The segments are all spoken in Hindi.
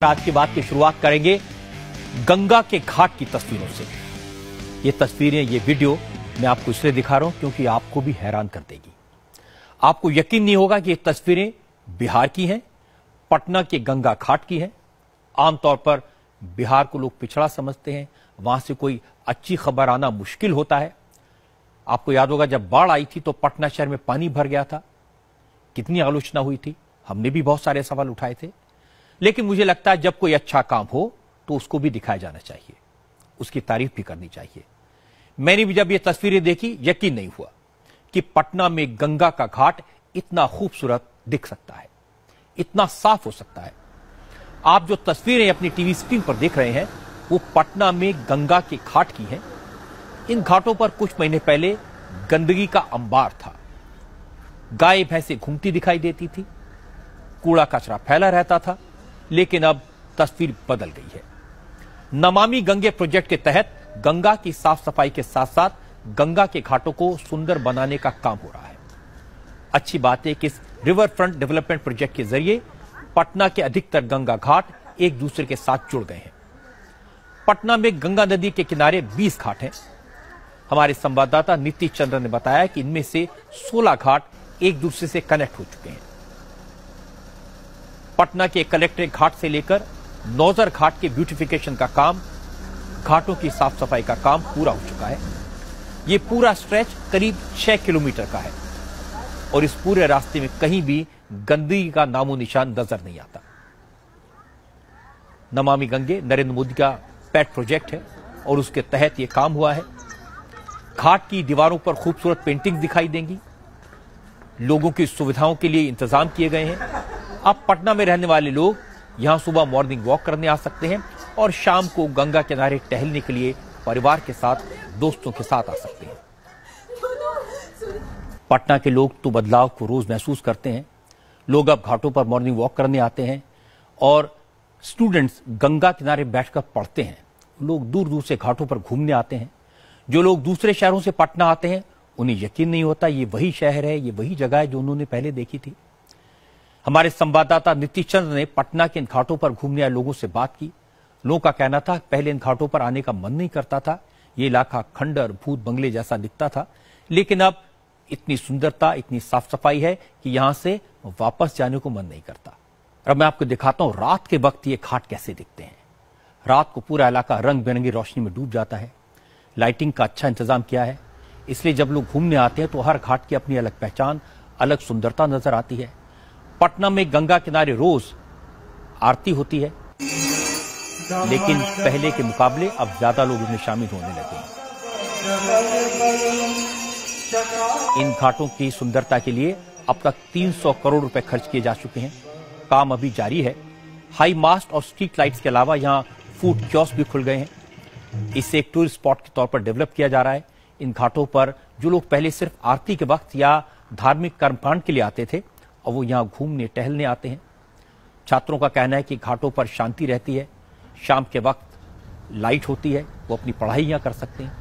आज की बात की शुरुआत करेंगे गंगा के घाट की तस्वीरों से। ये तस्वीरें, ये वीडियो मैं आपको इसलिए दिखा रहा हूं क्योंकि आपको भी हैरान कर देगी। आपको यकीन नहीं होगा कि ये तस्वीरें बिहार की हैं, पटना के गंगा घाट की हैं। आमतौर पर बिहार को लोग पिछड़ा समझते हैं, वहां से कोई अच्छी खबर आना मुश्किल होता है। आपको याद होगा जब बाढ़ आई थी तो पटना शहर में पानी भर गया था, कितनी आलोचना हुई थी, हमने भी बहुत सारे सवाल उठाए थे। लेकिन मुझे लगता है जब कोई अच्छा काम हो तो उसको भी दिखाया जाना चाहिए, उसकी तारीफ भी करनी चाहिए। मैंने भी जब ये तस्वीरें देखी यकीन नहीं हुआ कि पटना में गंगा का घाट इतना खूबसूरत दिख सकता है, इतना साफ हो सकता है। आप जो तस्वीरें अपनी टीवी स्क्रीन पर देख रहे हैं वो पटना में गंगा के घाट की हैं। इन घाटों पर कुछ महीने पहले गंदगी का अंबार था, गाय भैंसें घूमती दिखाई देती थी, कूड़ा कचरा फैला रहता था। लेकिन अब तस्वीर बदल गई है। नमामि गंगे प्रोजेक्ट के तहत गंगा की साफ सफाई के साथ साथ गंगा के घाटों को सुंदर बनाने का काम हो रहा है। अच्छी बात है कि इस रिवर फ्रंट डेवलपमेंट प्रोजेक्ट के जरिए पटना के अधिकतर गंगा घाट एक दूसरे के साथ जुड़ गए हैं। पटना में गंगा नदी के किनारे 20 घाट हैं। हमारे संवाददाता नीतीश चंद्र ने बताया कि इनमें से 16 घाट एक दूसरे से कनेक्ट हो चुके हैं। पटना के कलेक्ट्रेट घाट से लेकर नौजर घाट के ब्यूटिफिकेशन का काम, घाटों की साफ सफाई का काम पूरा हो चुका है। यह पूरा स्ट्रेच करीब 6 किलोमीटर का है और इस पूरे रास्ते में कहीं भी गंदगी का नामो निशान नजर नहीं आता। नमामि गंगे नरेंद्र मोदी का पेट प्रोजेक्ट है और उसके तहत यह काम हुआ है। घाट की दीवारों पर खूबसूरत पेंटिंग दिखाई देंगी। लोगों की सुविधाओं के लिए इंतजाम किए गए हैं। अब पटना में रहने वाले लोग यहां सुबह मॉर्निंग वॉक करने आ सकते हैं और शाम को गंगा किनारे टहलने के लिए परिवार के साथ, दोस्तों के साथ आ सकते हैं। पटना के लोग तो बदलाव को रोज महसूस करते हैं। लोग अब घाटों पर मॉर्निंग वॉक करने आते हैं और स्टूडेंट्स गंगा किनारे बैठकर पढ़ते हैं। लोग दूर दूर से घाटों पर घूमने आते हैं। जो लोग दूसरे शहरों से पटना आते हैं उन्हें यकीन नहीं होता ये वही शहर है, ये वही जगह है जो उन्होंने पहले देखी थी। हमारे संवाददाता नीतीश चंद्र ने पटना के इन घाटों पर घूमने आए लोगों से बात की। लोगों का कहना था पहले इन घाटों पर आने का मन नहीं करता था, ये इलाका खंडर भूत बंगले जैसा दिखता था। लेकिन अब इतनी सुंदरता, इतनी साफ सफाई है कि यहां से वापस जाने को मन नहीं करता। अब मैं आपको दिखाता हूं रात के वक्त ये घाट कैसे दिखते हैं। रात को पूरा इलाका रंग बिरंगी रोशनी में डूब जाता है। लाइटिंग का अच्छा इंतजाम किया है, इसलिए जब लोग घूमने आते हैं तो हर घाट की अपनी अलग पहचान, अलग सुंदरता नजर आती है। पटना में गंगा किनारे रोज आरती होती है, लेकिन पहले के मुकाबले अब ज्यादा लोग इसमें शामिल होने लगे हैं। इन घाटों की सुंदरता के लिए अब तक 300 करोड़ रुपए खर्च किए जा चुके हैं। काम अभी जारी है। हाई मास्ट और स्ट्रीट लाइट्स के अलावा यहां फूड कियोस्क भी खुल गए हैं। इसे एक टूरिस्ट स्पॉट के तौर पर डेवलप किया जा रहा है। इन घाटों पर जो लोग पहले सिर्फ आरती के वक्त या धार्मिक कर्मकांड के लिए आते थे, और वो यहां घूमने टहलने आते हैं। छात्रों का कहना है कि घाटों पर शांति रहती है, शाम के वक्त लाइट होती है, वो अपनी पढ़ाई यहां कर सकते हैं।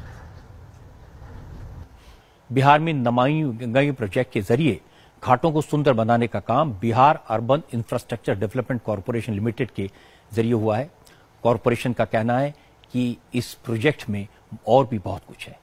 बिहार में नमामि गंगे प्रोजेक्ट के जरिए घाटों को सुंदर बनाने का काम Bihar urban infrastructure development corporation limited के जरिए हुआ है। कॉर्पोरेशन का कहना है कि इस प्रोजेक्ट में और भी बहुत कुछ है।